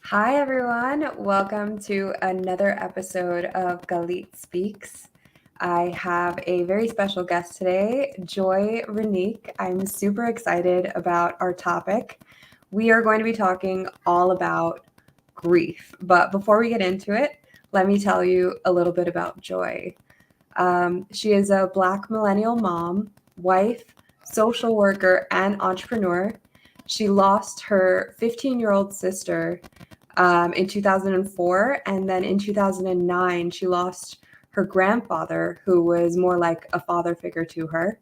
Hi, everyone. Welcome to another episode of Galit Speaks. I have a very special guest today, Joi Renique. I'm super excited about our topic. We are going to be talking all about grief. But before we get into it, let me tell you a little bit about Joi. She is a Black millennial mom, wife, social worker, and entrepreneur. She lost her 15-year-old sister in 2004. And then in 2009, she lost her grandfather, who was more like a father figure to her.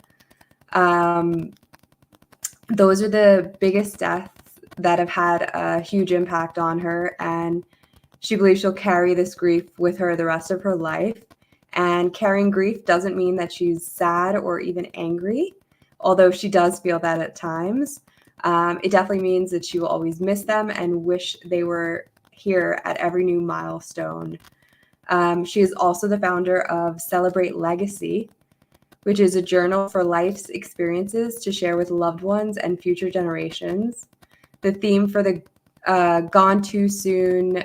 Those are the biggest deaths that have had a huge impact on her. And she believes she'll carry this grief with her the rest of her life. And carrying grief doesn't mean that she's sad or even angry, although she does feel that at times. It definitely means that she will always miss them and wish they were here at every new milestone. She is also the founder of Celebrate Legacy, which is a journal for life's experiences to share with loved ones and future generations. The theme for the Gone Too Soon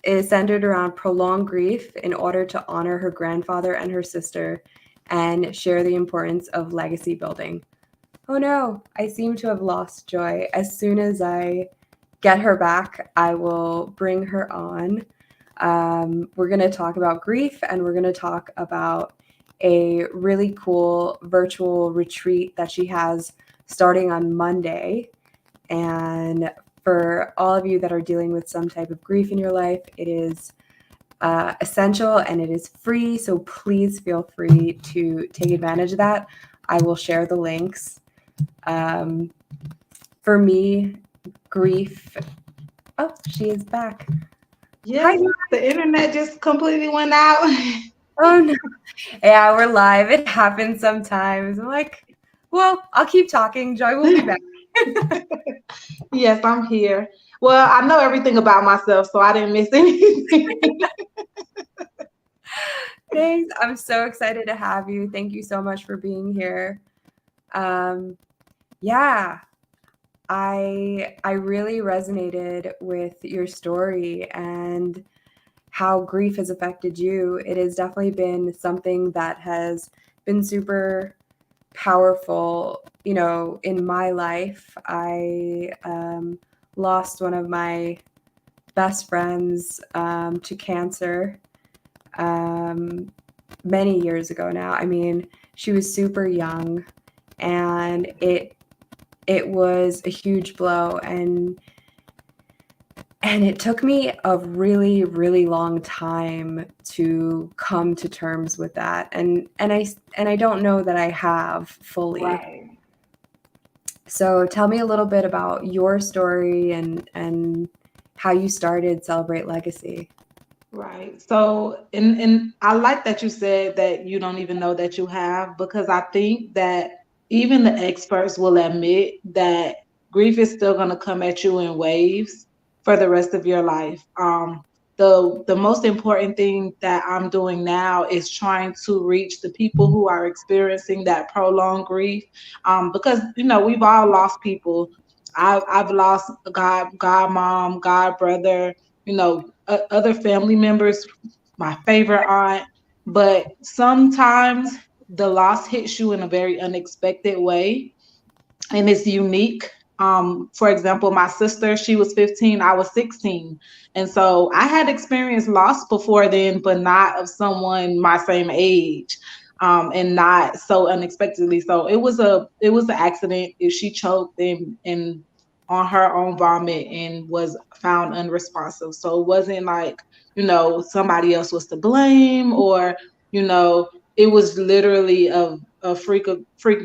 is centered around prolonged grief in order to honor her grandfather and her sister and share the importance of legacy building. Oh no, I seem to have lost Joi. As soon as I get her back, I will bring her on. We're going to talk about grief, and we're going to talk about a really cool virtual retreat that she has starting on Monday. And for all of you that are dealing with some type of grief in your life, it is essential and it is free. So please feel free to take advantage of that. I will share the links. For me, grief. Oh, she is back. Yes, the internet just completely went out. Oh no. Yeah, we're live. It happens sometimes. I'm like, well, I'll keep talking. Joi will be back. Yes, I'm here. Well, I know everything about myself, so I didn't miss anything. Thanks. I'm so excited to have you. Thank you so much for being here. Yeah, I really resonated with your story and how grief has affected you. It has definitely been something that has been super powerful, in my life. I lost one of my best friends to cancer many years ago now. I mean, she was super young, and it was a huge blow, and it took me a really, really long time to come to terms with that, and I don't know that I have fully. Right. So tell me a little bit about your story and how you started Celebrate Legacy. Right. So, and I like that you said that you don't even know that you have, because I think that even the experts will admit that grief is still going to come at you in waves for the rest of your life. The most important thing that I'm doing now is trying to reach the people who are experiencing that prolonged grief, because we've all lost people. I've lost God mom, God brother, other family members, my favorite aunt. But sometimes the loss hits you in a very unexpected way. and it's unique. For example, my sister, she was 15, I was 16. And so I had experienced loss before then, but not of someone my same age. And not so unexpectedly. So it was an accident. If she choked and on her own vomit and was found unresponsive. So it wasn't like, somebody else was to blame, or, it was literally a freak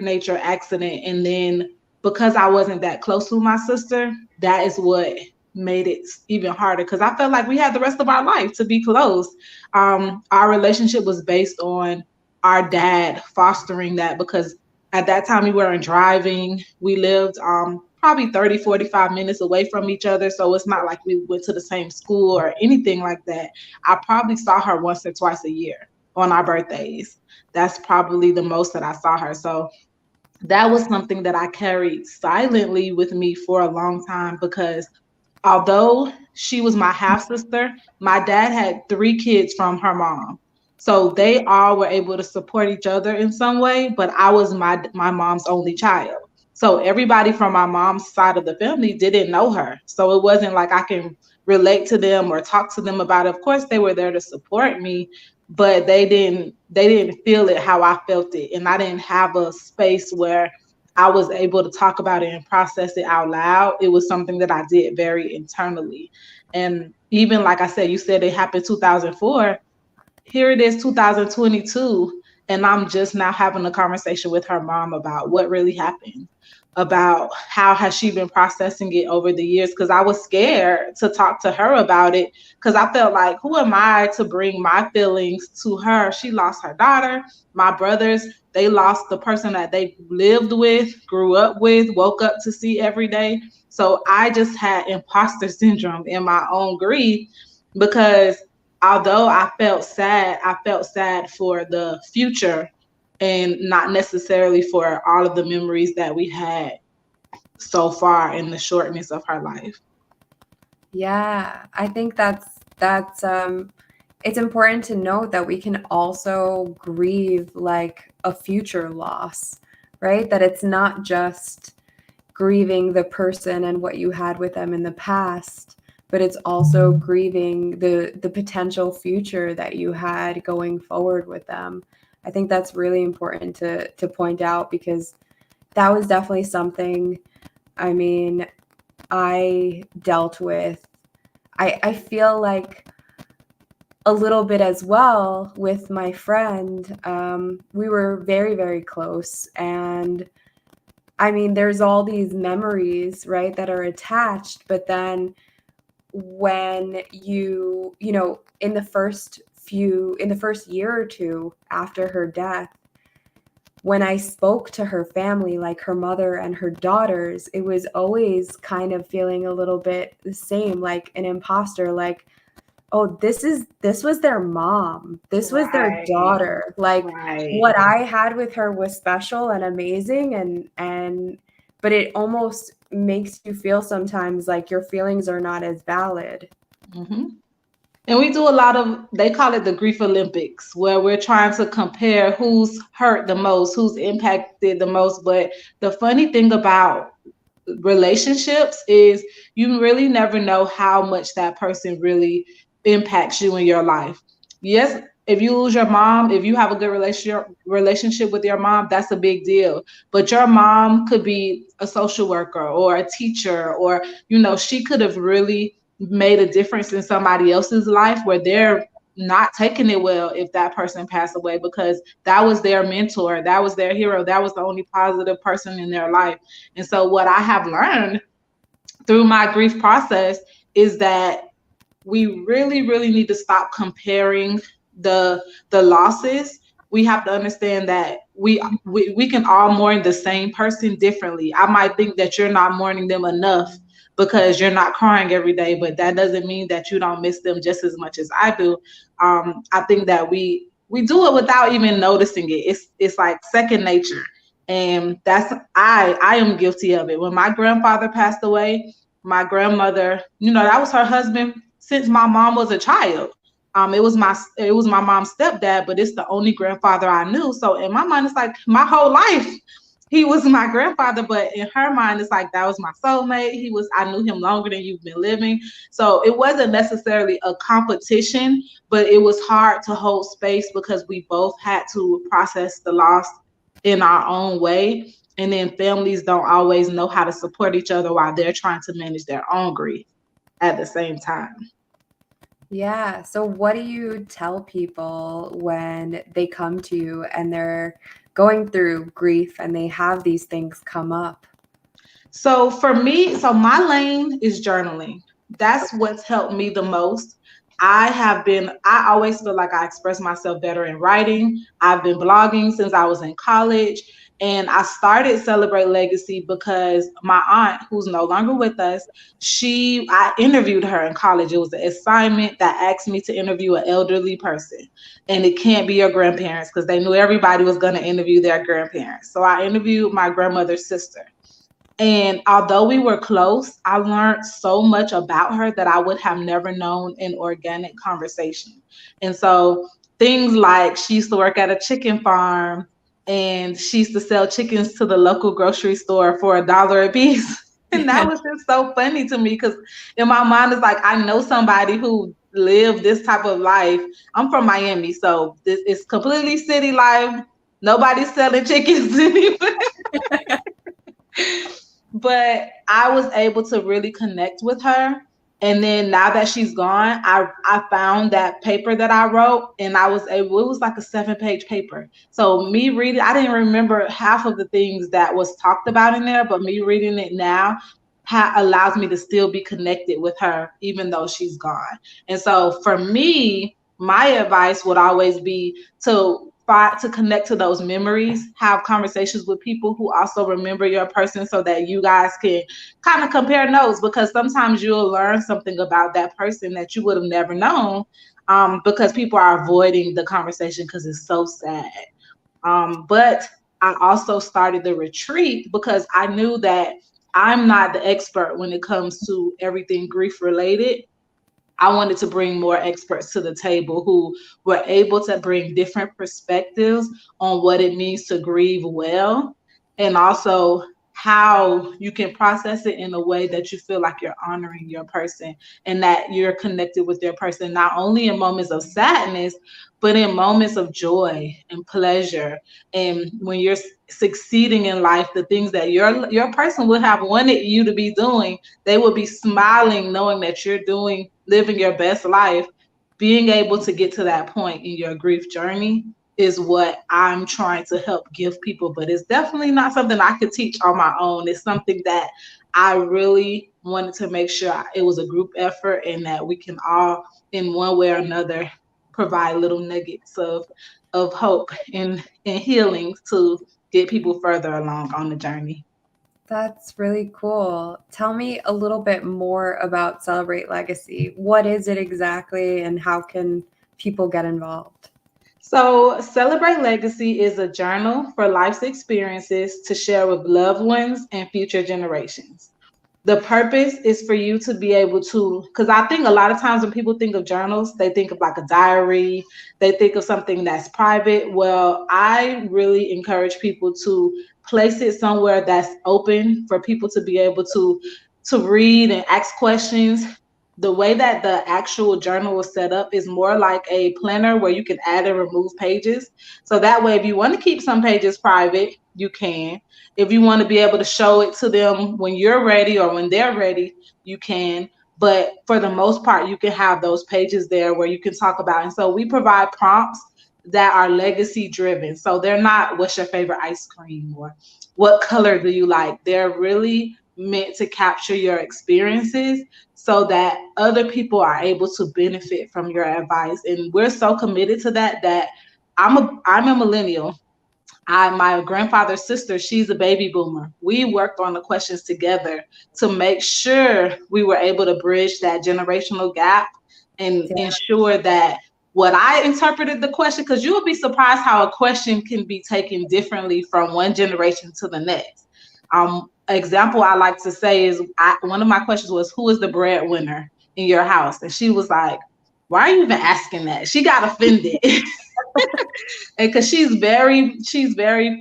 nature accident. And then because I wasn't that close to my sister, that is what made it even harder, because I felt like we had the rest of our life to be close. Our relationship was based on our dad fostering that, because at that time we weren't driving. We lived probably 30, 45 minutes away from each other. So it's not like we went to the same school or anything like that. I probably saw her once or twice a year on our birthdays. That's probably the most that I saw her. So that was something that I carried silently with me for a long time, because although she was my half sister, my dad had three kids from her mom. So they all were able to support each other in some way, but I was my mom's only child. So everybody from my mom's side of the family didn't know her. So it wasn't like I can relate to them or talk to them about it. Of course they were there to support me, but they didn't feel it how I felt it. And I didn't have a space where I was able to talk about it and process it out loud. It was something that I did very internally. And even like I said, you said it happened 2004. Here it is 2022, and I'm just now having a conversation with her mom about what really happened, about how has she been processing it over the years, because I was scared to talk to her about it, because I felt like, who am I to bring my feelings to her? She lost her daughter. My brothers, they lost the person that they lived with, grew up with, woke up to see every day. So I just had imposter syndrome in my own grief, because although I felt sad for the future and not necessarily for all of the memories that we had so far in the shortness of her life. Yeah, I think that's it's important to note that we can also grieve like a future loss, right? That it's not just grieving the person and what you had with them in the past, but it's also grieving the potential future that you had going forward with them. I think that's really important to point out, because that was definitely something, I mean, I dealt with. I feel like a little bit as well with my friend. We were very, very close. And I mean, there's all these memories, right, that are attached. But then when in the first year or two after her death, when I spoke to her family, like her mother and her daughters, it was always kind of feeling a little bit the same, like an imposter, like, oh, this was their mom. This was their Right, daughter. Like right. what I had with her was special and amazing, and but it almost makes you feel sometimes like your feelings are not as valid. hmm And we do a lot of, they call it the grief Olympics, where we're trying to compare who's hurt the most, who's impacted the most. But the funny thing about relationships is you really never know how much that person really impacts you in your life. Yes, if you lose your mom, if you have a good relationship with your mom, that's a big deal. But your mom could be a social worker or a teacher, or she could have really made a difference in somebody else's life where they're not taking it well if that person passed away, because that was their mentor, that was their hero, that was the only positive person in their life. And so what I have learned through my grief process is that we really, really need to stop comparing the losses. We have to understand that we can all mourn the same person differently. I might think that you're not mourning them enough because you're not crying every day, but that doesn't mean that you don't miss them just as much as I do. I think that we do it without even noticing it. It's like second nature, and that's I am guilty of it. When my grandfather passed away, my grandmother, that was her husband since my mom was a child. It was my mom's stepdad, but it's the only grandfather I knew. So in my mind, it's like my whole life he was my grandfather, but in her mind, it's like that was my soulmate. I knew him longer than you've been living. So it wasn't necessarily a competition, but it was hard to hold space because we both had to process the loss in our own way. And then families don't always know how to support each other while they're trying to manage their own grief at the same time. Yeah. So, what do you tell people when they come to you and they're going through grief and they have these things come up? So for me, my lane is journaling. That's what's helped me the most. I always feel like I express myself better in writing. I've been blogging since I was in college. And I started Celebrate Legacy because my aunt, who's no longer with us, I interviewed her in college. It was an assignment that asked me to interview an elderly person. And it can't be your grandparents because they knew everybody was going to interview their grandparents. So I interviewed my grandmother's sister. And although we were close, I learned so much about her that I would have never known in organic conversation. And so things like she used to work at a chicken farm and she used to sell chickens to the local grocery store for $1 a piece. And that was just so funny to me because in my mind, it's like I know somebody who lived this type of life. I'm from Miami, so this is completely city life. Nobody's selling chickens anymore. But I was able to really connect with her. And then now that she's gone, I found that paper that I wrote and it was like a 7-page paper. So me reading, I didn't remember half of the things that was talked about in there, but me reading it now allows me to still be connected with her, even though she's gone. And so for me, my advice would always be to connect to those memories, have conversations with people who also remember your person so that you guys can kind of compare notes, because sometimes you'll learn something about that person that you would have never known, because people are avoiding the conversation because it's so sad. But I also started the retreat because I knew that I'm not the expert when it comes to everything grief related. I wanted to bring more experts to the table who were able to bring different perspectives on what it means to grieve well, and also how you can process it in a way that you feel like you're honoring your person and that you're connected with your person, not only in moments of sadness, but in moments of joy and pleasure. And when you're succeeding in life, the things that your person would have wanted you to be doing, they will be smiling knowing that you're living your best life. Being able to get to that point in your grief journey is what I'm trying to help give people, but it's definitely not something I could teach on my own. It's something that I really wanted to make sure it was a group effort and that we can all, in one way or another, provide little nuggets of hope and healing to get people further along on the journey. That's really cool. Tell me a little bit more about Celebrate Legacy. What is it exactly, and how can people get involved? So, Celebrate Legacy is a journal for life's experiences to share with loved ones and future generations. The purpose is for you to be able to, because I think a lot of times when people think of journals, they think of like a diary, they think of something that's private. Well, I really encourage people to place it somewhere that's open for people to be able to read and ask questions. The way that the actual journal was set up is more like a planner where you can add and remove pages. So that way, if you want to keep some pages private, you can. If you want to be able to show it to them when you're ready or when they're ready, you can. But for the most part, you can have those pages there where you can talk about. And so we provide prompts that are legacy driven. So they're not what's your favorite ice cream or what color do you like. They're really meant to capture your experiences so that other people are able to benefit from your advice. And we're so committed to that I'm a millennial. My grandfather's sister, she's a baby boomer. We worked on the questions together to make sure we were able to bridge that generational gap and Yeah. ensure that what I interpreted the question, because you will be surprised how a question can be taken differently from one generation to the next. Example I like to say is one of my questions was, who is the breadwinner in your house? And she was like, why are you even asking that? She got offended. And because she's very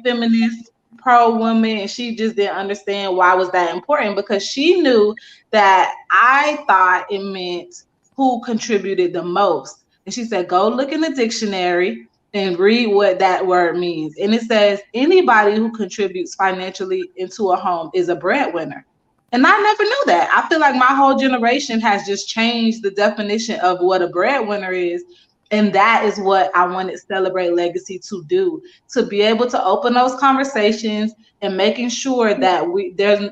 feminist, pro woman, and she just didn't understand why was that important, because she knew that I thought it meant who contributed the most. And she said, go look in the dictionary and read what that word means. And it says anybody who contributes financially into a home is a breadwinner. And I never knew that. I feel like my whole generation has just changed the definition of what a breadwinner is. And that is what I wanted Celebrate Legacy to do, to be able to open those conversations and making sure that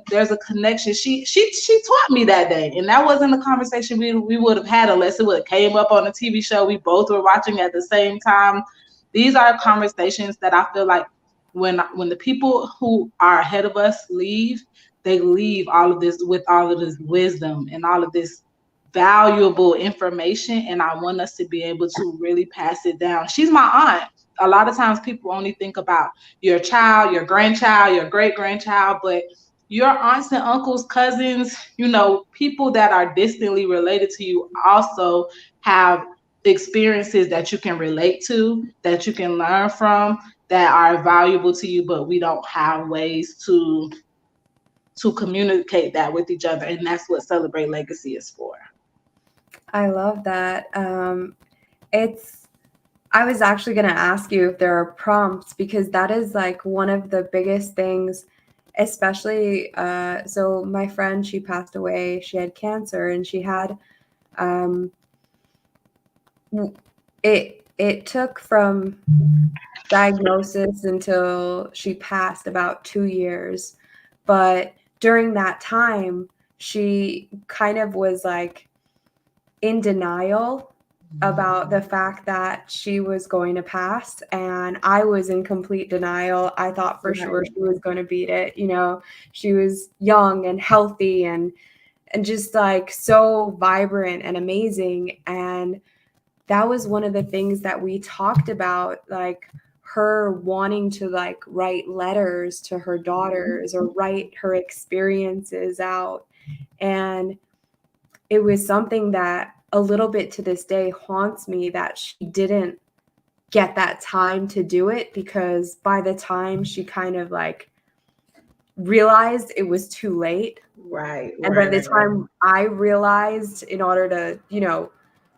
there's a connection. She taught me that day, and that wasn't a conversation we would have had unless it would have came up on a TV show we both were watching at the same time. These are conversations that I feel like when the people who are ahead of us leave, they leave all of this with all of this wisdom and all of this valuable information, and I want us to be able to really pass it down. She's my aunt. A lot of times people only think about your child, your grandchild, your great grandchild, but your aunts and uncles, cousins, people that are distantly related to you also have experiences that you can relate to, that you can learn from, that are valuable to you, but we don't have ways to communicate that with each other, and that's what Celebrate Legacy is for. I love that. I was actually going to ask you if there are prompts, because that is like one of the biggest things, especially, so my friend, she passed away, she had cancer, and she had, it took from diagnosis until she passed about 2 years. But during that time, she kind of was like in denial about the fact that she was going to pass, and I was in complete denial. I thought for sure she was going to beat it. She was young and healthy and just like so vibrant and amazing. And that was one of the things that we talked about, like her wanting to like write letters to her daughters or write her experiences out. And it was something that a little bit to this day haunts me, that she didn't get that time to do it, because by the time she kind of like realized, it was too late. Right. And by the time I realized, in order to,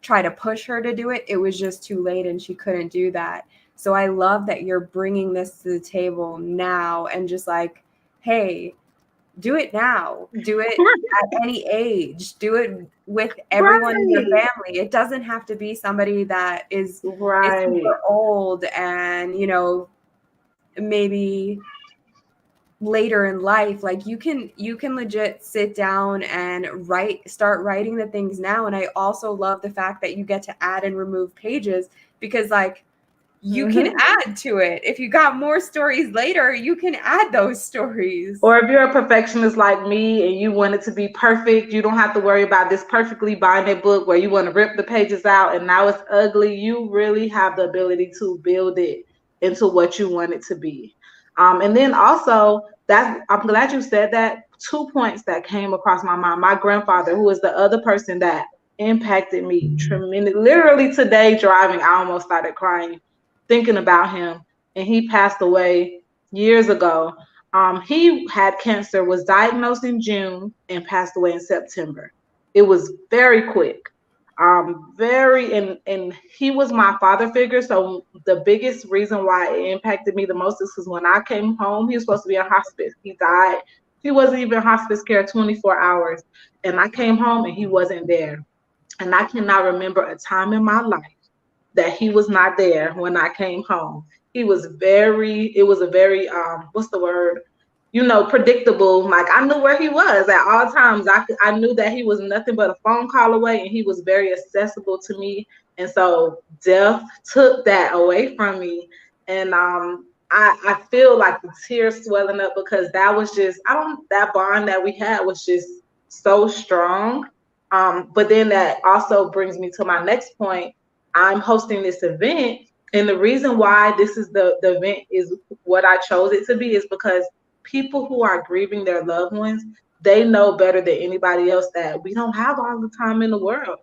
try to push her to do it, it was just too late and she couldn't do that. So I love that you're bringing this to the table now and just like, hey, do it now. Do it at any age. Do it with everyone in your family. It doesn't have to be somebody that is super old and, maybe later in life. Like you can legit sit down and start writing the things now. And I also love the fact that you get to add and remove pages, because like you can add to it. If you got more stories later, you can add those stories. Or if you're a perfectionist like me and you want it to be perfect, you don't have to worry about this perfectly binded book where you want to rip the pages out and now it's ugly. You really have the ability to build it into what you want it to be. And then also, I'm glad you said that. 2 points that came across my mind. My grandfather, who is the other person that impacted me tremendously. Literally today driving, I almost started crying thinking about him. And he passed away years ago. He had cancer, was diagnosed in June and passed away in September. It was very quick. And he was my father figure. So the biggest reason why it impacted me the most is because when I came home, he was supposed to be in hospice. He died. He wasn't even hospice care 24 hours. And I came home and he wasn't there. And I cannot remember a time in my life that he was not there when I came home. It was a very, what's the word? Predictable. Like I knew where he was at all times. I knew that he was nothing but a phone call away, and he was very accessible to me. And so death took that away from me. And I feel like the tears swelling up, because that was just, that bond that we had was just so strong. But then that also brings me to my next point. I'm hosting this event, and the reason why this is the event is what I chose it to be is because people who are grieving their loved ones, they know better than anybody else that we don't have all the time in the world.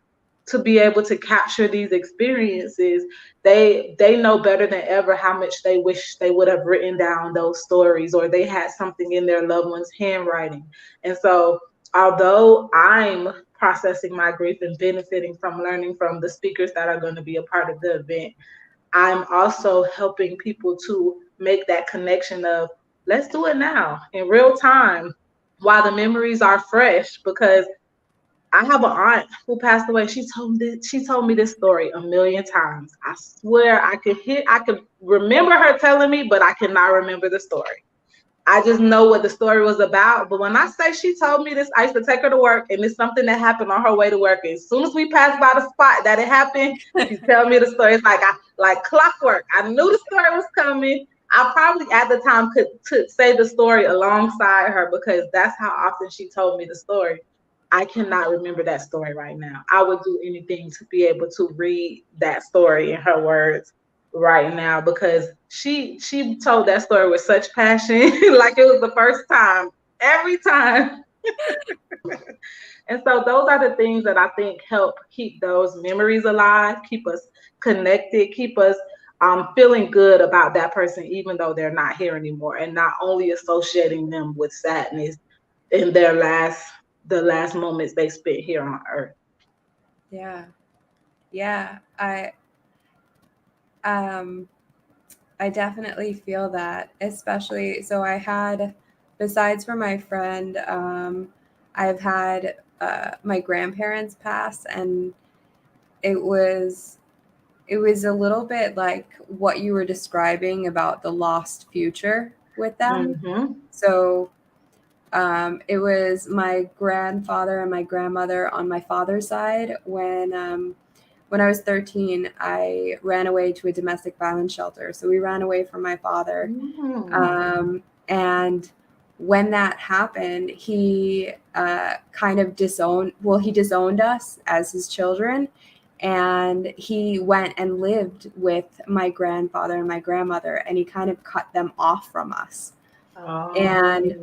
to be able to capture these experiences, they know better than ever how much they wish they would have written down those stories, or they had something in their loved one's handwriting. And so although I'm processing my grief and benefiting from learning from the speakers that are going to be a part of the event, I'm also helping people to make that connection of, let's do it now in real time while the memories are fresh. Because I have an aunt who passed away. She told me this story a million times. I swear I could remember her telling me, but I cannot remember the story. I just know what the story was about. But when I say she told me this, I used to take her to work, and it's something that happened on her way to work. And as soon as we passed by the spot that it happened, she tell me the story. It's like clockwork. I knew the story was coming. I probably at the time could say the story alongside her, because that's how often she told me the story. I cannot remember that story right now. I would do anything to be able to read that story in her words right now, because she told that story with such passion, like it was the first time, every time. And so those are the things that I think help keep those memories alive, keep us connected, keep us feeling good about that person, even though they're not here anymore, and not only associating them with sadness in the last moments they spent here on earth. Yeah. Yeah. Um I definitely feel that, especially so I had, besides for my friend, I've had my grandparents pass, and it was it was a little bit like what you were describing about the lost future with them. Mm-hmm. So it was my grandfather and my grandmother on my father's side. When I was 13, I ran away to a domestic violence shelter. So we ran away from my father. Mm-hmm. And when that happened, he kind of he disowned us as his children. And he went and lived with my grandfather and my grandmother, and he kind of cut them off from us. And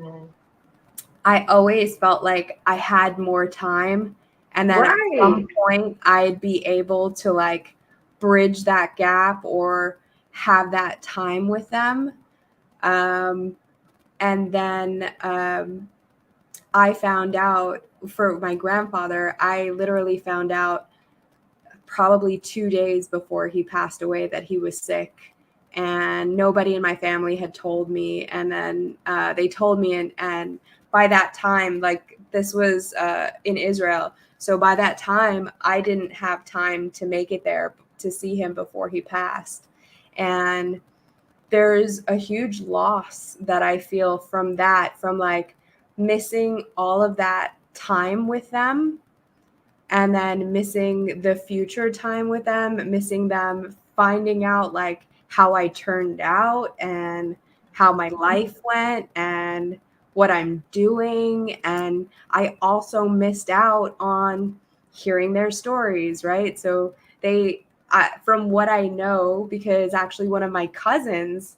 Oh, I always felt like I had more time, and then at right. some point I'd be able to like bridge that gap or have that time with them. Um, and then I found out for my grandfather, I literally found out probably 2 days before he passed away that he was sick. And nobody in my family had told me. And then they told me, and by that time, like this was in Israel. So by that time, I didn't have time to make it there to see him before he passed. And there's a huge loss that I feel from that, from like missing all of that time with them, and then missing the future time with them, missing them finding out like how I turned out and how my life went and what I'm doing. And I also missed out on hearing their stories, right? So from what I know, because actually one of my cousins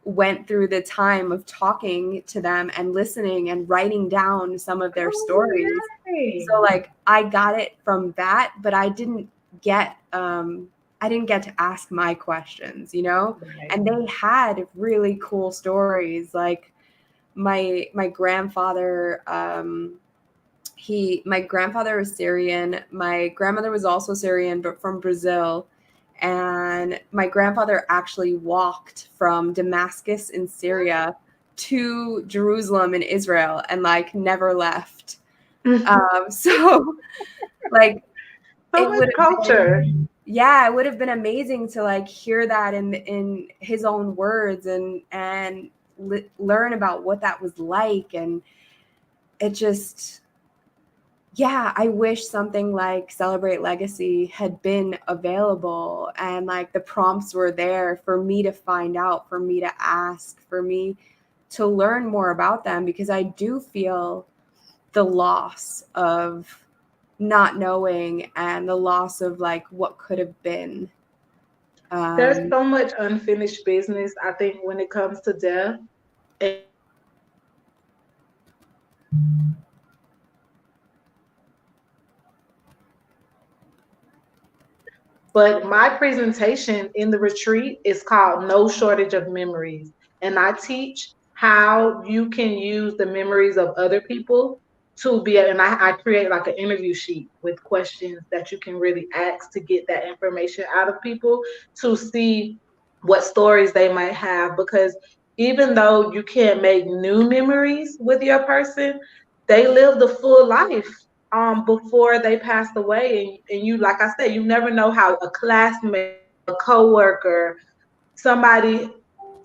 went through the time of talking to them and listening and writing down some of their Oh, stories. So yay. like I got it from that, but I didn't get to ask my questions, you know? Right. And they had really cool stories. Like my grandfather, my grandfather was Syrian. My grandmother was also Syrian, but from Brazil. And my grandfather actually walked from Damascus in Syria to Jerusalem in Israel and like never left. So like So it much would have culture. been, yeah, it would have been amazing to like hear that in his own words and learn about what that was like. And it just, yeah, I wish something like Celebrate Legacy had been available, and like the prompts were there for me to find out, for me to ask, for me to learn more about them, because I do feel the loss of not knowing and the loss of like what could have been. There's Um, so much unfinished business, I think, when it comes to death. And But my presentation in the retreat is called No Shortage of Memories. And I teach how you can use the memories of other people to be, and I create like an interview sheet with questions that you can really ask to get that information out of people to see what stories they might have. Because even though you can't make new memories with your person, they lived a full life before they passed away, and you, like I said, you never know how a classmate, a coworker, somebody,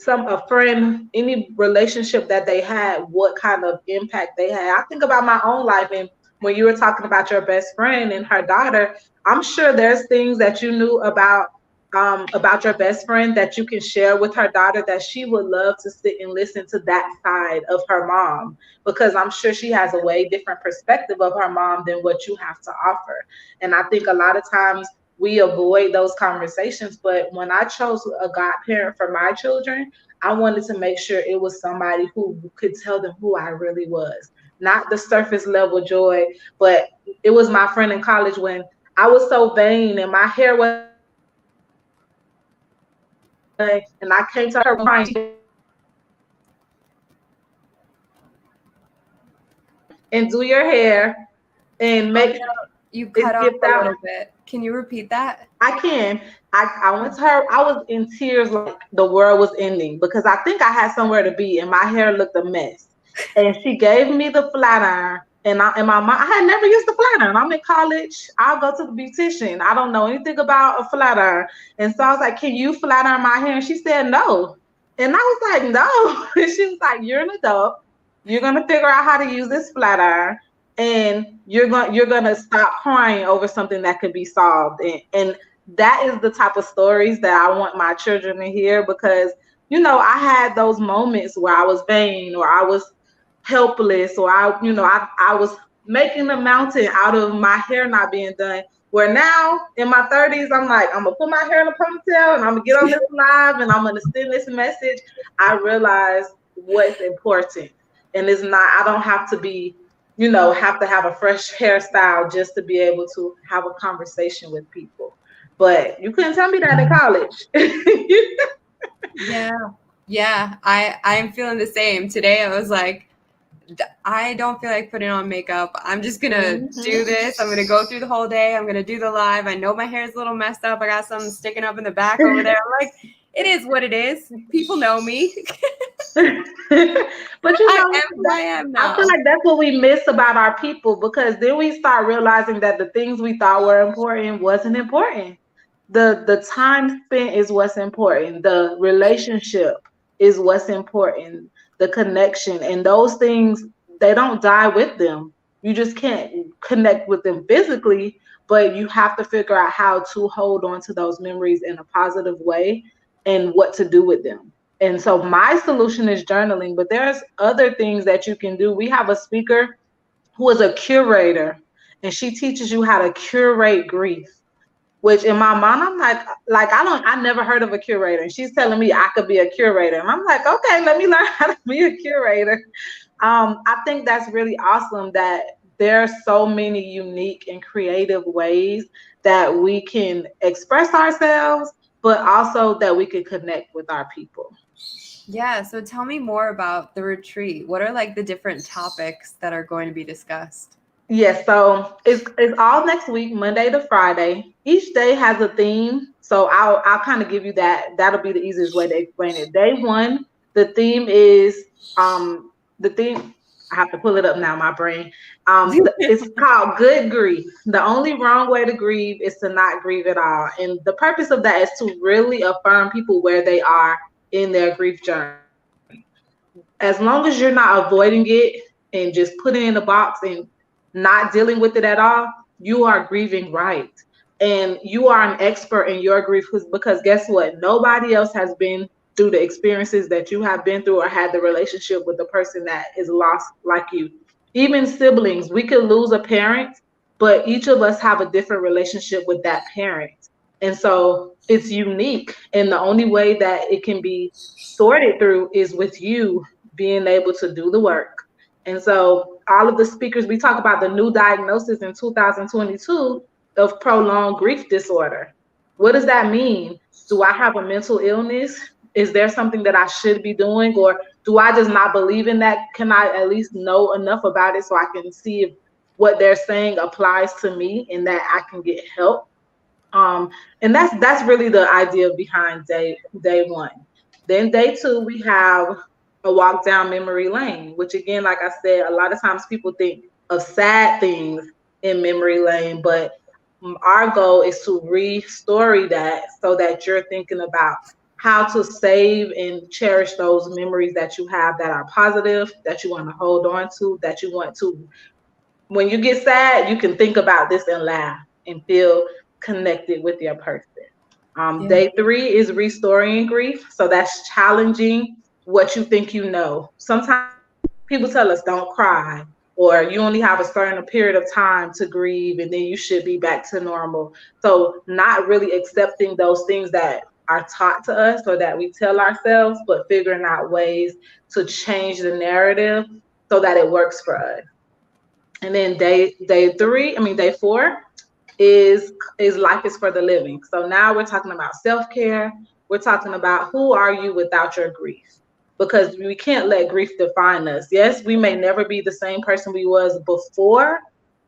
a friend, any relationship that they had, what kind of impact they had. I think about my own life, and when you were talking about your best friend and her daughter, I'm sure there's things that you knew about your best friend that you can share with her daughter, that she would love to sit and listen to that side of her mom, because I'm sure she has a way different perspective of her mom than what you have to offer. And I think a lot of times we avoid those conversations. But when I chose a godparent for my children, I wanted to make sure it was somebody who could tell them who I really was, not the surface level Joy, but it was my friend in college when I was so vain and my hair wasn't done and I came to her room crying. She said, "Joi, you need to get your hair done and do your hair and Oh make no, you it cut off skipped a out." little bit. Can you repeat that? I can. I went to her. I was in tears like the world was ending because I think I had somewhere to be and my hair looked a mess. And she gave me the flat iron. And my mom, I had never used the flat iron. I'm in college. I'll go to the beautician. I don't know anything about a flat iron. And so I was like, "Can you flat iron my hair?" And she said no. And I was like, "No." And she was like, "You're an adult. You're gonna figure out how to use this flat iron, and you're gonna stop crying over something that could be solved." And that is the type of stories that I want my children to hear, because I had those moments where I was vain or I was helpless, or I was making a mountain out of my hair not being done, where now in my 30s I'm like, I'm gonna put my hair in a ponytail and I'm gonna get on this live and I'm gonna send this message. I realize what's important, and it's not, I don't have to be, have to have a fresh hairstyle just to be able to have a conversation with people. But you couldn't tell me that in college. Yeah. Yeah, I'm feeling the same. Today I was like, I don't feel like putting on makeup. I'm just gonna do Mhm. this. I'm gonna go through the whole day. I'm gonna do the live. I know my hair is a little messed up. I got something sticking up in the back over there. I'm like, it is what it is. People know me. But I am who I am I feel now. like that's what we miss about our people, because then we start realizing that the things we thought were important wasn't important. The time spent is what's important. The relationship is what's important. The connection, and those things, they don't die with them. You just can't connect with them physically, but you have to figure out how to hold on to those memories in a positive way and what to do with them. And so my solution is journaling, but there's other things that you can do. We have a speaker who is a curator, and she teaches you how to curate grief. Which in my mind, I'm like I never heard of a curator, and she's telling me I could be a curator, and I'm like, okay, let me learn how to be a curator. I think that's really awesome that there are so many unique and creative ways that we can express ourselves, but also that we can connect with our people. Yeah, so tell me more about the retreat. What are like the different topics that are going to be discussed? Yes, so it's all next week, Monday to Friday. Each day has a theme, so I'll kind of give you that. That'll be the easiest way to explain it. Day one, the theme is the theme. I have to pull it up now, my brain. It's called Good Grief. The only wrong way to grieve is to not grieve at all, and the purpose of that is to really affirm people where they are in their grief journey. As long as you're not avoiding it and just putting it in the box and not dealing with it at all, you are grieving right. And you are an expert in your grief, because guess what? Nobody else has been through the experiences that you have been through or had the relationship with the person that is lost like you. Even siblings, we could lose a parent, but each of us have a different relationship with that parent. And so it's unique. And the only way that it can be sorted through is with you being able to do the work. And so all of the speakers, we talk about the new diagnosis in 2022 of prolonged grief disorder, What does that mean? Do I have a mental illness? Is there something that I should be doing? Or do I just not believe in that? Can I at least know enough about it so I can see if what they're saying applies to me and that I can get help? Um, and that's really the idea behind day one. Then day two, we have a walk down memory lane, which again, like I said, a lot of times people think of sad things in memory lane, but our goal is to restory that so that you're thinking about how to save and cherish those memories that you have that are positive, that you want to hold on to, that you want to, when you get sad, you can think about this and laugh and feel connected with your person. Yeah. Day three is restoring grief. So that's challenging what you think you know. Sometimes people tell us don't cry, or you only have a certain period of time to grieve and then you should be back to normal. So not really accepting those things that are taught to us or that we tell ourselves, but figuring out ways to change the narrative so that it works for us. And then day four is life is for the living. So now we're talking about self-care. We're talking about who are you without your grief? Because we can't let grief define us. Yes, we may never be the same person we was before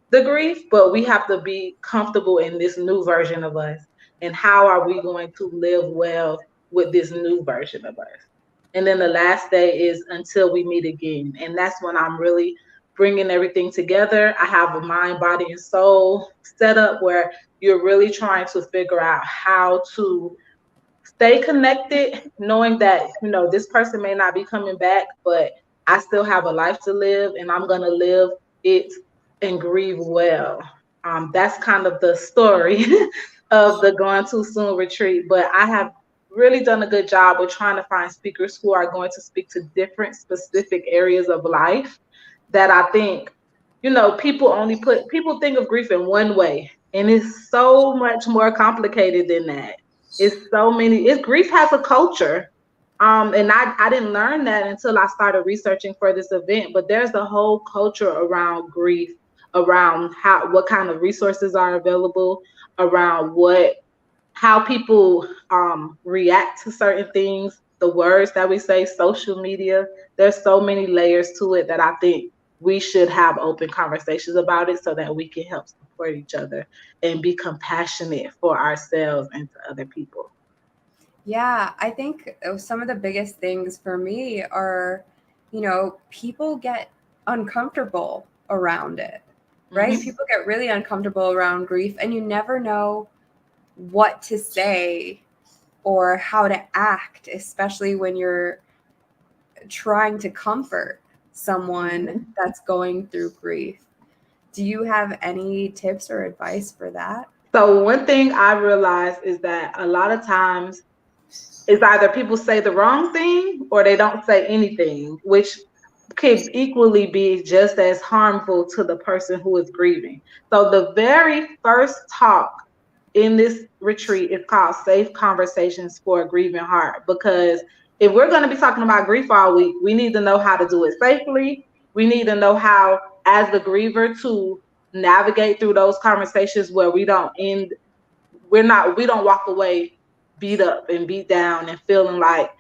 the grief, but we have to be comfortable in this new version of us. And how are we going to live well with this new version of us? And then the last day is until we meet again. And that's when I'm really bringing everything together. I have a mind, body, and soul set up where you're really trying to figure out how to stay connected, knowing that, this person may not be coming back, but I still have a life to live and I'm going to live it and grieve well. That's kind of the story of the Gone Too Soon retreat. But I have really done a good job with trying to find speakers who are going to speak to different specific areas of life that I think, people think of grief in one way, and it's so much more complicated than that. Grief has a culture. And I didn't learn that until I started researching for this event, but there's a whole culture around grief, around what kind of resources are available, around how people react to certain things, the words that we say, social media. There's so many layers to it that I think we should have open conversations about it so that we can help support each other and be compassionate for ourselves and to other people. Yeah, I think some of the biggest things for me are, people get uncomfortable around it, right? Mm-hmm. People get really uncomfortable around grief, and you never know what to say or how to act, especially when you're trying to comfort someone Mm-hmm. that's going through grief. Do you have any tips or advice for that? So one thing I realized is that a lot of times it's either people say the wrong thing or they don't say anything, which could equally be just as harmful to the person who is grieving. So the very first talk in this retreat is called Safe Conversations for a Grieving Heart, because if we're going to be talking about grief all week, we need to know how to do it safely. We need to know how, as the griever, to navigate through those conversations where we don't walk away beat up and beat down and feeling like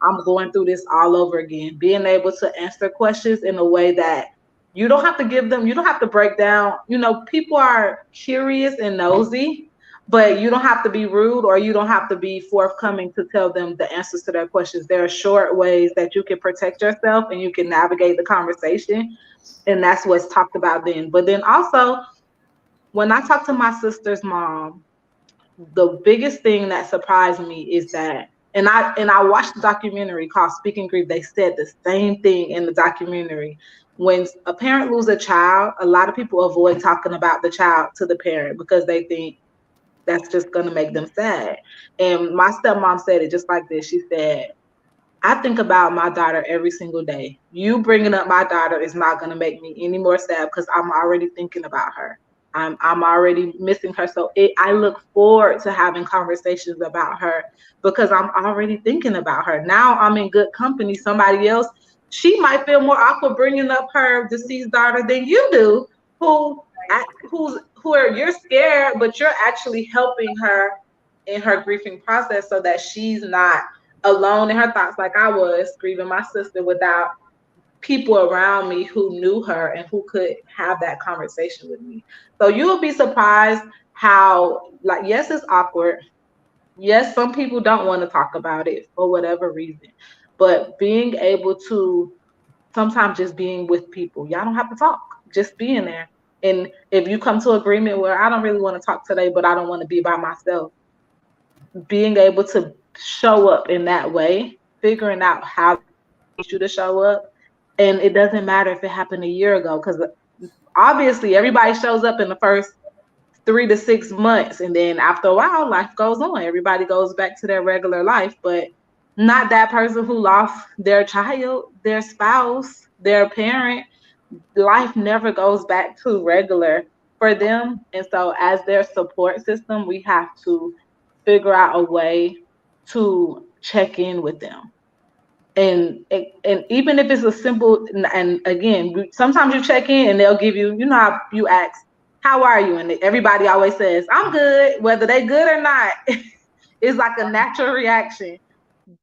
I'm going through this all over again. Being able to answer questions in a way that you don't have to you don't have to break down. People are curious and nosy, but you don't have to be rude or you don't have to be forthcoming to tell them the answers to their questions. There are short ways that you can protect yourself and you can navigate the conversation. And that's what's talked about then. But then also, when I talk to my sister's mom, the biggest thing that surprised me is that, and I watched the documentary called Speaking Grief. They said the same thing in the documentary. When a parent loses a child, a lot of people avoid talking about the child to the parent because they think that's just going to make them sad. And my stepmom said it just like this. She said, I think about my daughter every single day. You bringing up my daughter is not going to make me any more sad because I'm already thinking about her. I'm already missing her. So I look forward to having conversations about her because I'm already thinking about her. Now I'm in good company. Somebody else, she might feel more awkward bringing up her deceased daughter than you do, who who are you're scared, but you're actually helping her in her grieving process so that she's not alone in her thoughts like I was grieving my sister without people around me who knew her and who could have that conversation with me. So you'll be surprised how, like, yes, it's awkward. Yes, some people don't want to talk about it for whatever reason, but being able to sometimes just being with people, y'all don't have to talk, just being there. And if you come to agreement where I don't really want to talk today, but I don't want to be by myself, being able to show up in that way, figuring out how you to show up. And it doesn't matter if it happened a year ago, because obviously everybody shows up in the first 3 to 6 months, and then after a while, life goes on. Everybody goes back to their regular life, but not that person who lost their child, their spouse, their parent. Life never goes back to regular for them. And so, as their support system, we have to figure out a way to check in with them. And even if it's a simple, and again, sometimes you check in and they'll give you, you know, how you ask, how are you? And everybody always says, I'm good, whether they good or not. It's like a natural reaction.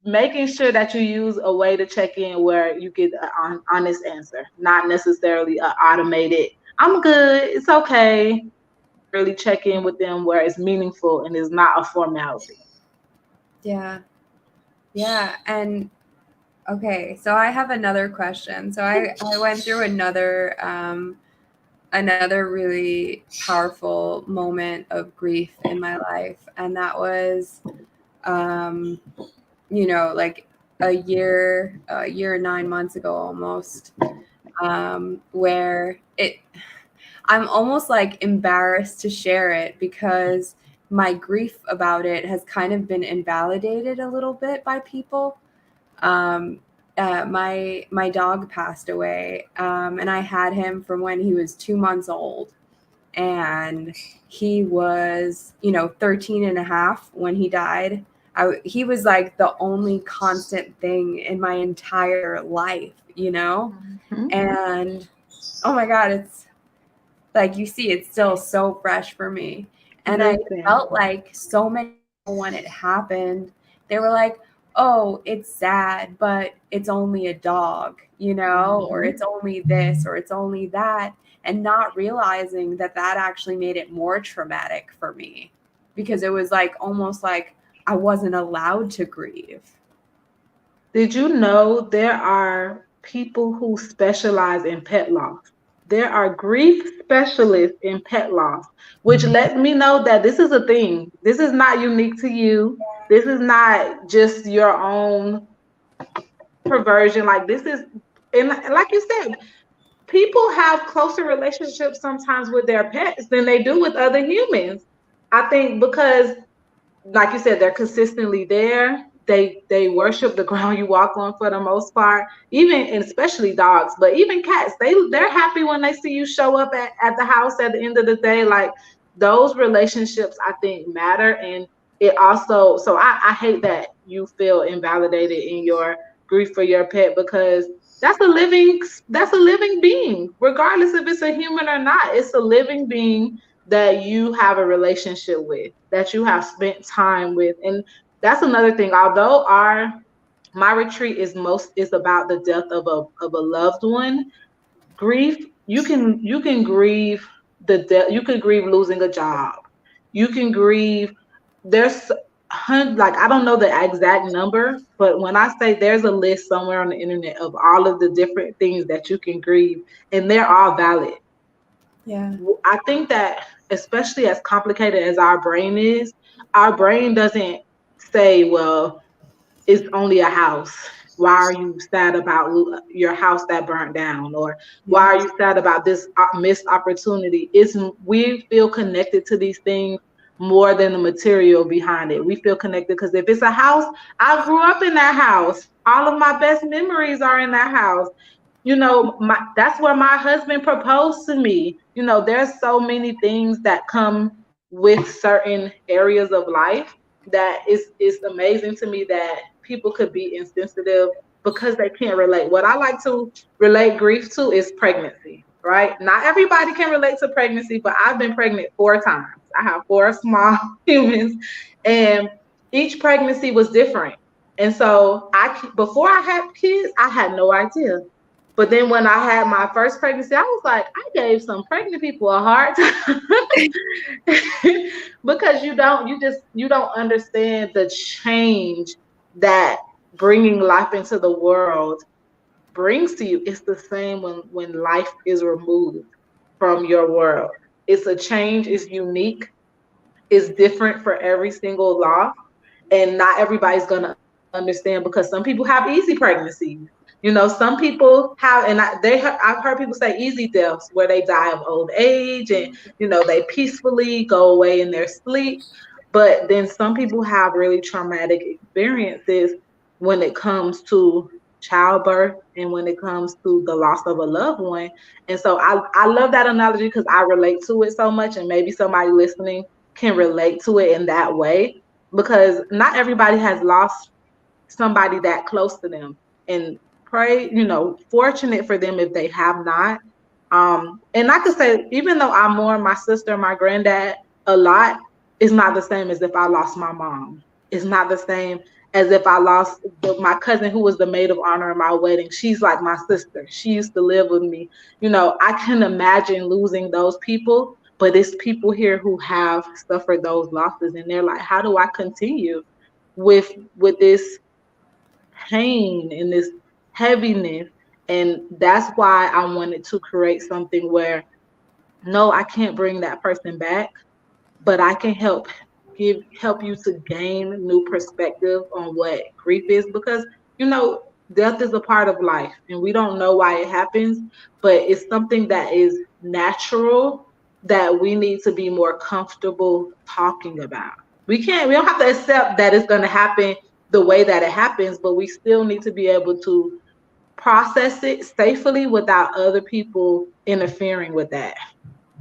Making sure that you use a way to check in where you get an honest answer, not necessarily an automated, I'm good, it's okay. Really check in with them where it's meaningful and is not a formality. Yeah. Yeah. And okay, so I have another question. So I went through another really powerful moment of grief in my life, and that was like a year and 9 months ago almost, where I'm almost like embarrassed to share it because my grief about it has kind of been invalidated a little bit by people. um, my dog passed away, and I had him from when he was 2 months old, and he was 13 and a half when he died. He was like the only constant thing in my entire life. Mm-hmm. And oh my god, it's like, you see, it's still so fresh for me. And I Listen. felt like so many people, when it happened, they were like, oh, it's sad, but it's only a dog, or Mm-hmm. it's only this, or it's only that. And not realizing that that actually made it more traumatic for me, because it was like almost like I wasn't allowed to grieve. Did you know there are people who specialize in pet loss? There are grief specialists in pet loss, which lets me know that this is a thing. This is not unique to you. This is not just your own perversion. Like, this is, and like you said, people have closer relationships sometimes with their pets than they do with other humans. I think because, like you said, they're consistently there. They worship the ground you walk on for the most part. Even, and especially dogs, but even cats, they're happy when they see you show up at the house at the end of the day. Like, those relationships, I think, matter. And it also, so I hate that you feel invalidated in your grief for your pet, because that's a living being, regardless if it's a human or not. It's a living being that you have a relationship with, that you have spent time with. And that's another thing. Although our my retreat is about the death of a loved one, grief, you can grieve the death, you can grieve losing a job. You can grieve, there's like, I don't know the exact number, but when I say, there's a list somewhere on the internet of all of the different things that you can grieve, and they're all valid. Yeah. I think that, especially as complicated as our brain is, our brain doesn't say, well, it's only a house. Why are you sad about your house that burnt down? Or why Yeah. are you sad about this missed opportunity? We feel connected to these things more than the material behind it. We feel connected because if it's a house, I grew up in that house. All of my best memories are in that house. That's where my husband proposed to me. There's so many things that come with certain areas of life that is amazing to me, that people could be insensitive because they can't relate. What I like to relate grief to is pregnancy, right? Not everybody can relate to pregnancy, but I've been pregnant 4 times. I have 4 small humans, and each pregnancy was different. And so before I had kids, I had no idea. But then when I had my first pregnancy, I was like, I gave some pregnant people a hard time because you don't understand the change that bringing life into the world brings to you. It's the same when life is removed from your world. It's a change, it's unique, it's different for every single loss, and not everybody's going to understand because some people have easy pregnancies. Some people have, and I've heard people say easy deaths where they die of old age, and they peacefully go away in their sleep. But then some people have really traumatic experiences when it comes to childbirth and when it comes to the loss of a loved one. And so I love that analogy because I relate to it so much, and maybe somebody listening can relate to it in that way, because not everybody has lost somebody that close to them. And pray, fortunate for them if they have not. And I could say, even though I mourn my sister and my granddad a lot, it's not the same as if I lost my mom. It's not the same as if I lost my cousin who was the maid of honor in my wedding. She's like my sister. She used to live with me. I can imagine losing those people, but it's people here who have suffered those losses, and they're like, how do I continue with this pain and this heaviness? And that's why I wanted to create something where, no, I can't bring that person back, but I can help you to gain new perspective on what grief is, because death is a part of life and we don't know why it happens, but it's something that is natural that we need to be more comfortable talking about. We don't have to accept that it's going to happen the way that it happens, but we still need to be able to process it safely without other people interfering with that.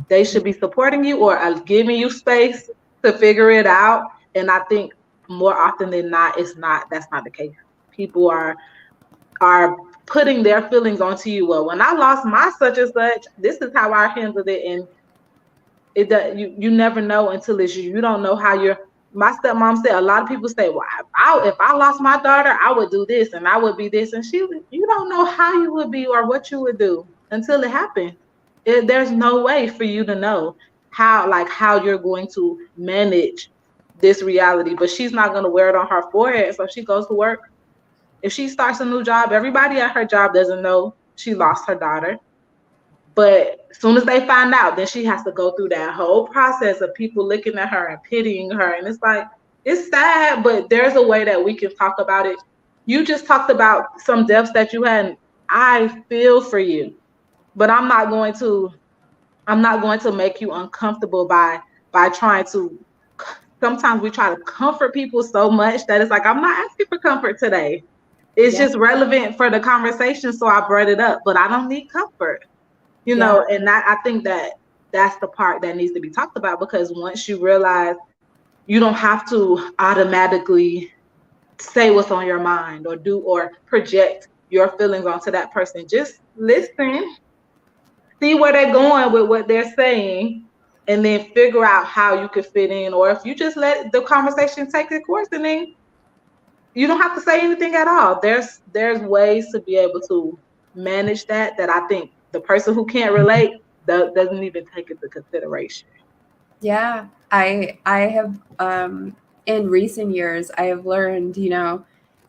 They should be supporting you or giving you space to figure it out. And I think more often than not, that's not the case. People are putting their feelings onto you. Well, when I lost my such and such, this is how I handled it. And you never know until it's you. You don't know how my stepmom said, a lot of people say, well, if I lost my daughter, I would do this and I would be this. And you don't know how you would be or what you would do until it happens. There's no way for you to know how you're going to manage this reality. But she's not going to wear it on her forehead. So she goes to work. If she starts a new job, everybody at her job doesn't know she lost her daughter. But as soon as they find out, then she has to go through that whole process of people looking at her and pitying her. And it's like, it's sad, but there's a way that we can talk about it. You just talked about some deaths that you had. And I feel for you, but I'm not going to make you uncomfortable by trying to. Sometimes we try to comfort people so much that it's like, I'm not asking for comfort today. It's just relevant for the conversation, so I brought it up, but I don't need comfort. And I think that's the part that needs to be talked about, because once you realize you don't have to automatically say what's on your mind or project your feelings onto that person. Just listen, see where they're going with what they're saying, and then figure out how you could fit in. Or if you just let the conversation take its course, and then you don't have to say anything at all. There's ways to be able to manage that I think the person who can't relate doesn't even take into consideration. Yeah, I have in recent years I have learned,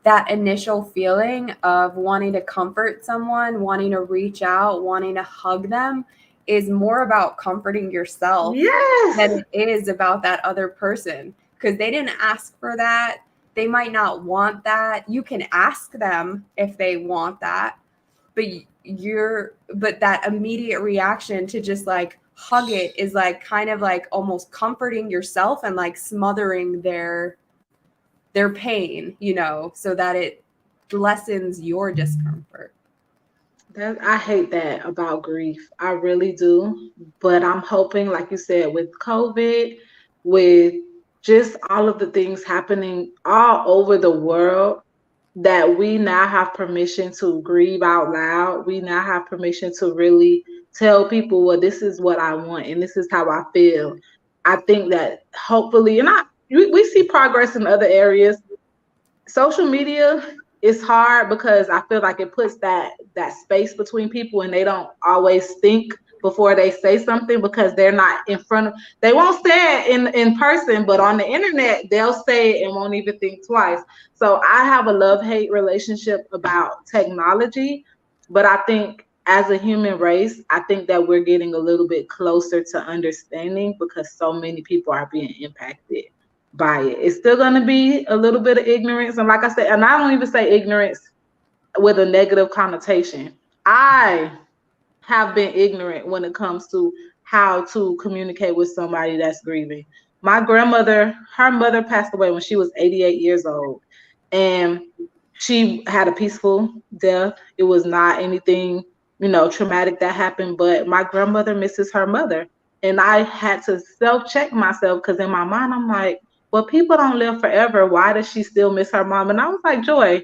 that initial feeling of wanting to comfort someone, wanting to reach out, wanting to hug them is more about comforting yourself than it is about that other person, because they didn't ask for that. They might not want that. You can ask them if they want that, but that immediate reaction to just like hug it is like kind of like almost comforting yourself and like smothering their pain, so that it lessens your discomfort. I hate that about grief. I really do. But I'm hoping, like you said, with COVID, with just all of the things happening all over the world, that we now have permission to grieve out loud. We now have permission to really tell people, well, this is what I want and this is how I feel. I think that hopefully, and we see progress in other areas. Social media is hard because I feel like it puts that space between people, and they don't always think before they say something because they're not in front of. They won't say it in person, but on the internet they'll say it and won't even think twice. So I have a love-hate relationship about technology, but I think as a human race, I think that we're getting a little bit closer to understanding because so many people are being impacted by it. It's still going to be a little bit of ignorance. And like I said, and I don't even say ignorance with a negative connotation. I have been ignorant when it comes to how to communicate with somebody that's grieving. My grandmother, her mother passed away when she was 88 years old. And she had a peaceful death. It was not anything, traumatic that happened, but my grandmother misses her mother. And I had to self-check myself because in my mind, I'm like, well, people don't live forever. Why does she still miss her mom? And I was like, Joy,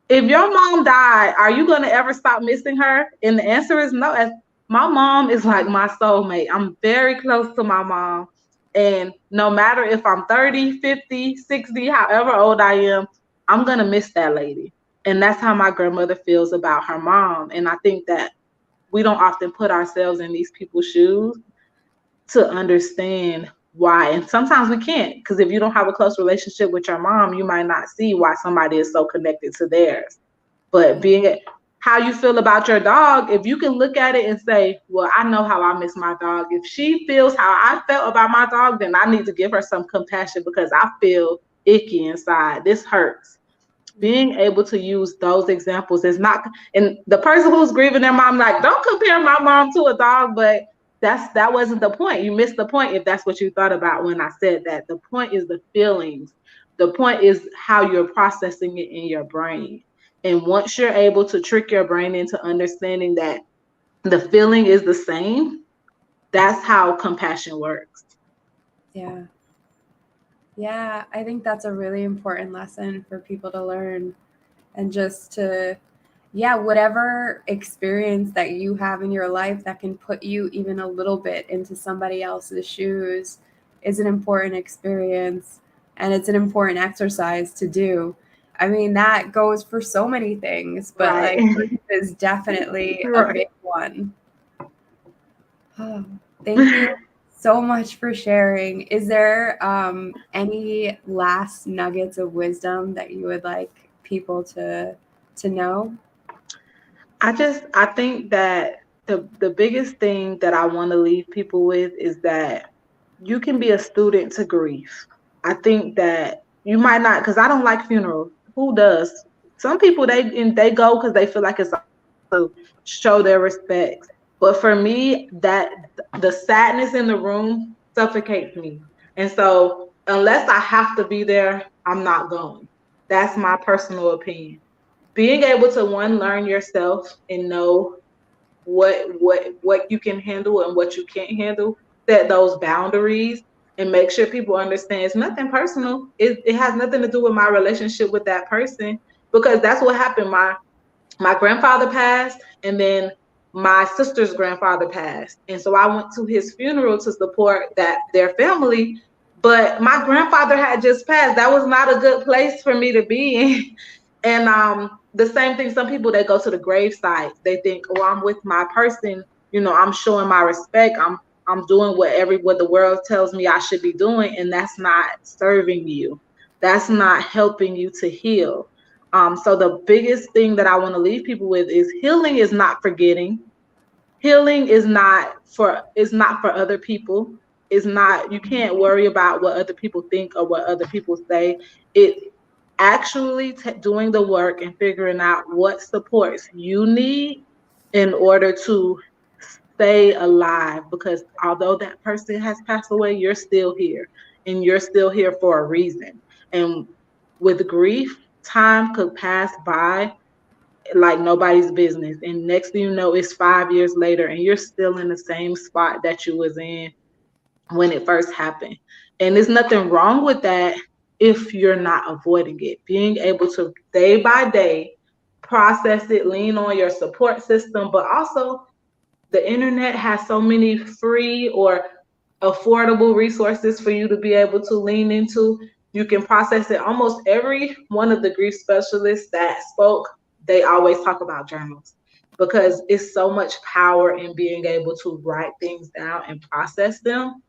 if your mom died, are you going to ever stop missing her? And the answer is no. As my mom is like my soulmate. I'm very close to my mom. And no matter if I'm 30, 50, 60, however old I am, I'm going to miss that lady. And that's how my grandmother feels about her mom. And I think that we don't often put ourselves in these people's shoes to understand why. And sometimes we can't, because if you don't have a close relationship with your mom, you might not see why somebody is so connected to theirs. But being how you feel about your dog, if you can look at it and say, well, I know how I miss my dog. If she feels how I felt about my dog, then I need to give her some compassion because I feel icky inside. This hurts. Being able to use those examples is not, and the person who's grieving their mom, like, don't compare my mom to a dog, but that wasn't the point. You missed the point if that's what you thought about when I said that. The point is the feelings. The point is how you're processing it in your brain. And once you're able to trick your brain into understanding that the feeling is the same, that's how compassion works. Yeah. Yeah, I think that's a really important lesson for people to learn, and just to, yeah, whatever experience that you have in your life that can put you even a little bit into somebody else's shoes is an important experience, and it's an important exercise to do. I mean, that goes for so many things, but Right. like grief is definitely a Right. big one. Oh, thank you so much for sharing. Is there any last nuggets of wisdom that you would like people to know? I think that the biggest thing that I want to leave people with is that you can be a student to grief. I think that you might not, because I don't like funerals. Who does? Some people they go because they feel like it's to show their respects. But for me, that the sadness in the room suffocates me. And so unless I have to be there, I'm not going. That's my personal opinion. Being able to one, learn yourself and know what you can handle and what you can't handle, set those boundaries and make sure people understand it's nothing personal. It has nothing to do with my relationship with that person, because that's what happened. My grandfather passed, and then my sister's grandfather passed. And so I went to his funeral to support their family. But my grandfather had just passed. That was not a good place for me to be in. And the same thing, some people, they go to the grave site. They think, oh, I'm with my person, I'm showing my respect. I'm doing what the world tells me I should be doing, and that's not serving you. That's not helping you to heal. So the biggest thing that I want to leave people with is healing is not forgetting. Healing is not for other people. It's not, you can't worry about what other people think or what other people say. It actually doing the work and figuring out what supports you need in order to stay alive, because although that person has passed away, you're still here, and you're still here for a reason. And with grief, time could pass by like nobody's business, and next thing you know, it's 5 years later and you're still in the same spot that you was in when it first happened. And there's nothing wrong with that if you're not avoiding it. Being able to day by day process it, lean on your support system, but also The internet has so many free or affordable resources for you to be able to lean into. You can process it. Almost every one of the grief specialists that spoke, they always talk about journals because it's so much power in being able to write things down and process them,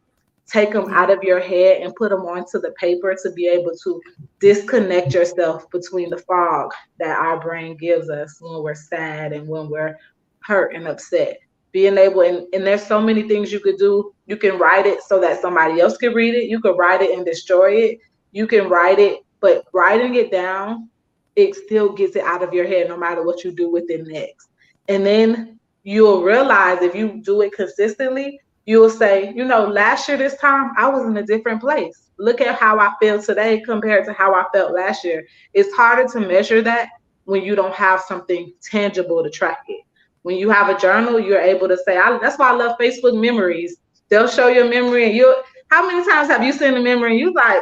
take them Yeah. out of your head and put them onto the paper to be able to disconnect yourself between the fog that our brain gives us when we're sad and when we're hurt and upset. Being able, and there's so many things you could do. You can write it so that somebody else can read it. You could write it and destroy it. You can write it, but writing it down, it still gets it out of your head no matter what you do with it next. And then you'll realize if you do it consistently, you'll say, last year this time I was in a different place. Look at how I feel today compared to how I felt last year. It's harder to measure that when you don't have something tangible to track it. When you have a journal, you're able to say, that's why I love Facebook memories. They'll show your memory and how many times have you seen a memory and you like,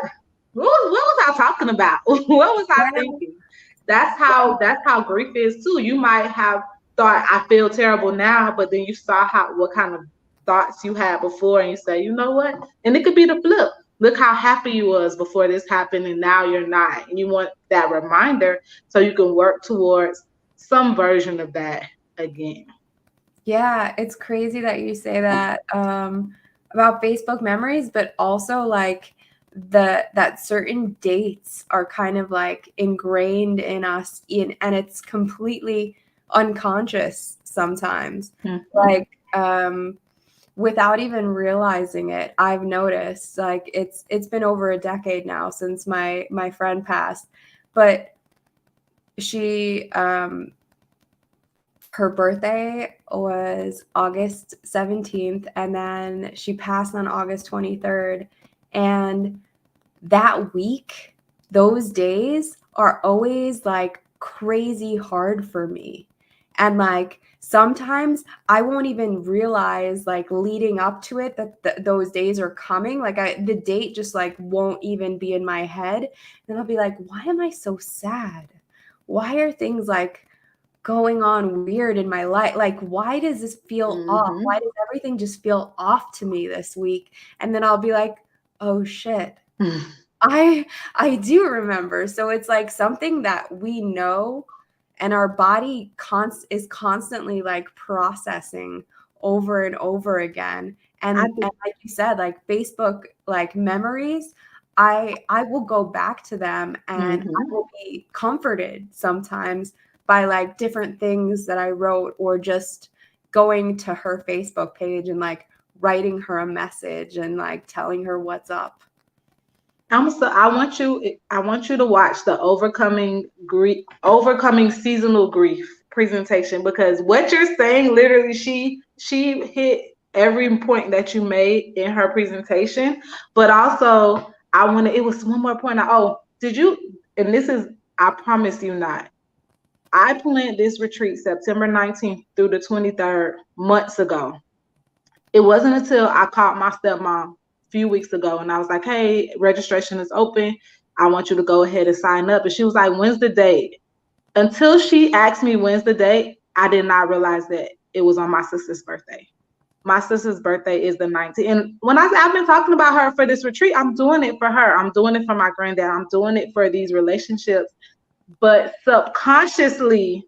what was I talking about? What was I thinking? That's how grief is too. You might have thought I feel terrible now, but then you saw what kind of thoughts you had before and you say, you know what? And it could be the flip. Look how happy you was before this happened and now you're not. And you want that reminder so you can work towards some version of that again. Yeah, it's crazy that you say that about Facebook memories, but also like that certain dates are kind of like ingrained in us and it's completely unconscious sometimes. Mm-hmm. Like without even realizing it, I've noticed like it's been over a decade now since my friend passed, but she her birthday was August 17th and then she passed on August 23rd. And that week, those days are always like crazy hard for me. And like sometimes I won't even realize like leading up to it that those days are coming. Like the date just like won't even be in my head. And I'll be like, why am I so sad? Why are things like going on weird in my life? Like, why does this feel off? Mm-hmm. Why does everything just feel off to me this week? And then I'll be like, oh shit. I do remember. So it's like something that we know and our body is constantly like processing over and over again. And like you said, like Facebook like memories, I will go back to them and I will be comforted sometimes by like different things that I wrote or just going to her Facebook page and like writing her a message and like telling her what's up. I want you to watch the overcoming seasonal grief presentation because what you're saying literally she hit every point that you made in her presentation. But also it was one more point. Did you, and this is, I promise you not. I planned this retreat September 19th through the 23rd months ago. It wasn't until I called my stepmom a few weeks ago and I was like, hey, registration is open. I want you to go ahead and sign up. And she was like, when's the date? Until she asked me when's the date, I did not realize that it was on my sister's birthday. My sister's birthday is the 19th. And when I've been talking about her for this retreat, I'm doing it for her. I'm doing it for my granddad. I'm doing it for these relationships. But subconsciously,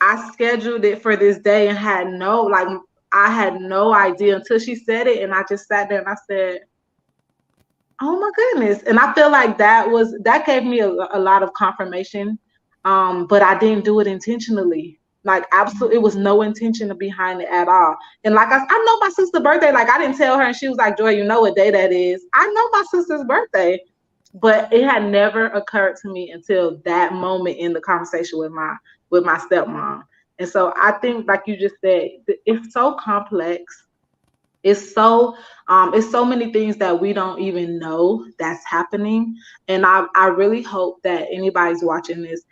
I scheduled it for this day and I had no idea until she said it. And I just sat there and I said, oh my goodness. And I feel like that gave me a lot of confirmation. But I didn't do it intentionally. Like absolutely, it was no intention behind it at all. And like I know my sister's birthday. Like I didn't tell her, and she was like, "Joy, you know what day that is?" I know my sister's birthday, but it had never occurred to me until that moment in the conversation with my stepmom. And so I think, like you just said, it's so complex. It's so many things that we don't even know that's happening. And I really hope that anybody's watching this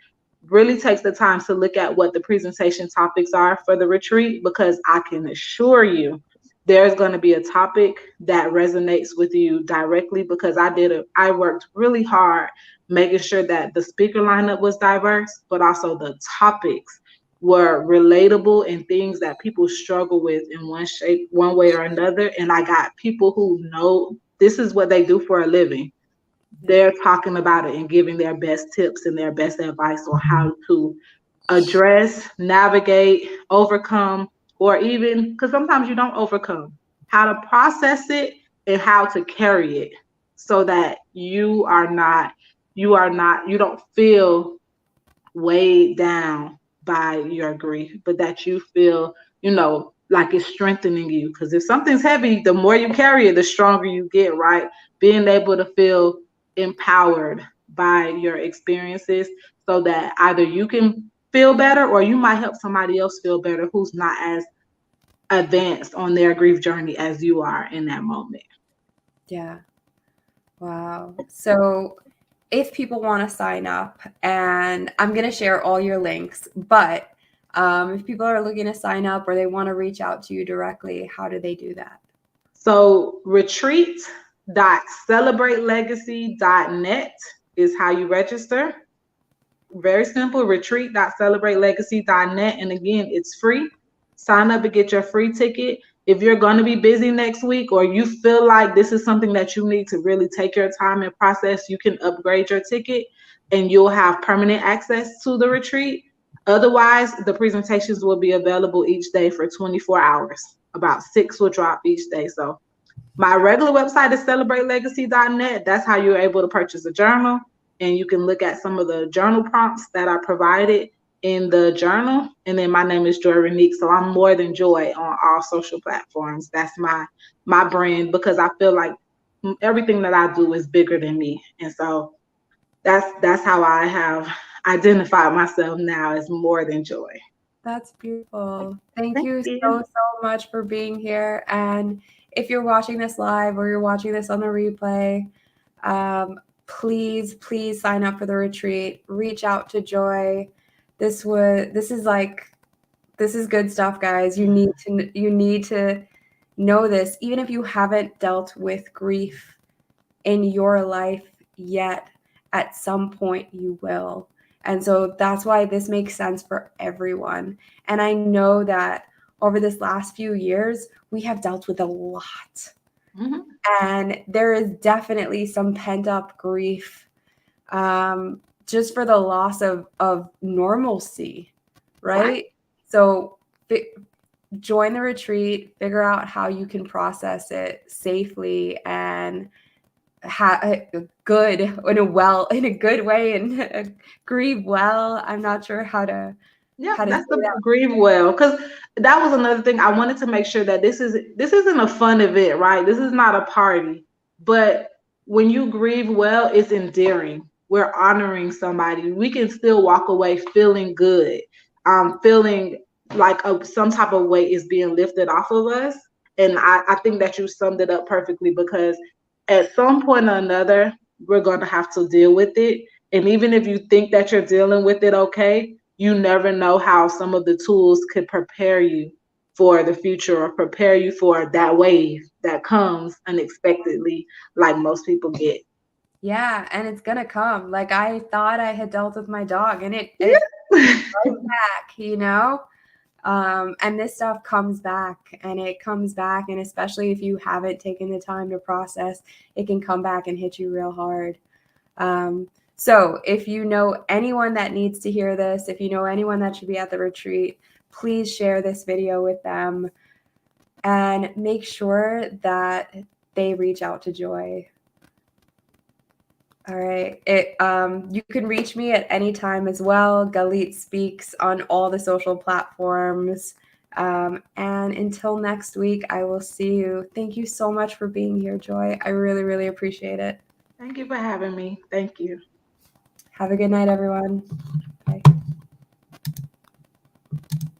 really takes the time to look at what the presentation topics are for the retreat, because I can assure you there's going to be a topic that resonates with you directly, because I worked really hard making sure that the speaker lineup was diverse, but also the topics were relatable and things that people struggle with in one shape, one way or another. And I got people who know this is what they do for a living. Yeah. They're talking about it and giving their best tips and their best advice on how to address, navigate, overcome, or even because sometimes you don't overcome, how to process it and how to carry it so that you don't feel weighed down by your grief, but that you feel, like it's strengthening you. Because if something's heavy, the more you carry it, the stronger you get, right? Being able to feel empowered by your experiences so that either you can feel better or you might help somebody else feel better who's not as advanced on their grief journey as you are in that moment. Yeah. Wow. So if people want to sign up, and I'm going to share all your links, but if people are looking to sign up or they want to reach out to you directly, how do they do that? So retreat.celebratelegasi.net is how you register. Very simple, retreat.celebratelegasi.net. And again, it's free. Sign up and get your free ticket. If you're going to be busy next week or you feel like this is something that you need to really take your time and process, you can upgrade your ticket and you'll have permanent access to the retreat. Otherwise, the presentations will be available each day for 24 hours. About 6 will drop each day. So my regular website is celebratelegasi.net. That's how you're able to purchase a journal, and you can look at some of the journal prompts that are provided in the journal. And then my name is Joi Renique, so I'm more than Joy on all social platforms. That's my brand because I feel like everything that I do is bigger than me, and so that's how I have identified myself now as more than Joy. That's beautiful. Thank Thank you you. so much for being here. And if you're watching this live or you're watching this on the replay, please sign up for the retreat. Reach out to Joy. This is good stuff, guys. You need to know this, even if you haven't dealt with grief in your life yet, at some point you will. And so that's why this makes sense for everyone. And I know that over this last few years, we have dealt with a lot. Mm-hmm. And there is definitely some pent up grief, just for the loss of normalcy, right? So join the retreat, figure out how you can process it safely and good in a good way and grieve well. I'm not sure how to Yeah, say that's the that. grieve well. Because that was another thing I wanted to make sure that this isn't a fun event, right? This is not a party. But when you grieve well, it's endearing. We're honoring somebody. We can still walk away feeling good, feeling like some type of weight is being lifted off of us. And I think that you summed it up perfectly because at some point or another, we're going to have to deal with it. And even if you think that you're dealing with it okay, you never know how some of the tools could prepare you for the future or prepare you for that wave that comes unexpectedly, like most people get. Yeah, and it's gonna come. Like I thought I had dealt with my dog, and it right back, and this stuff comes back, and it comes back, and especially if you haven't taken the time to process, it can come back and hit you real hard. So if you know anyone that needs to hear this, if you know anyone that should be at the retreat, please share this video with them and make sure that they reach out to Joy. All right. You can reach me at any time as well. Galit Speaks on all the social platforms. And until next week, I will see you. Thank you so much for being here, Joy. I really, really appreciate it. Thank you for having me. Thank you. Have a good night, everyone.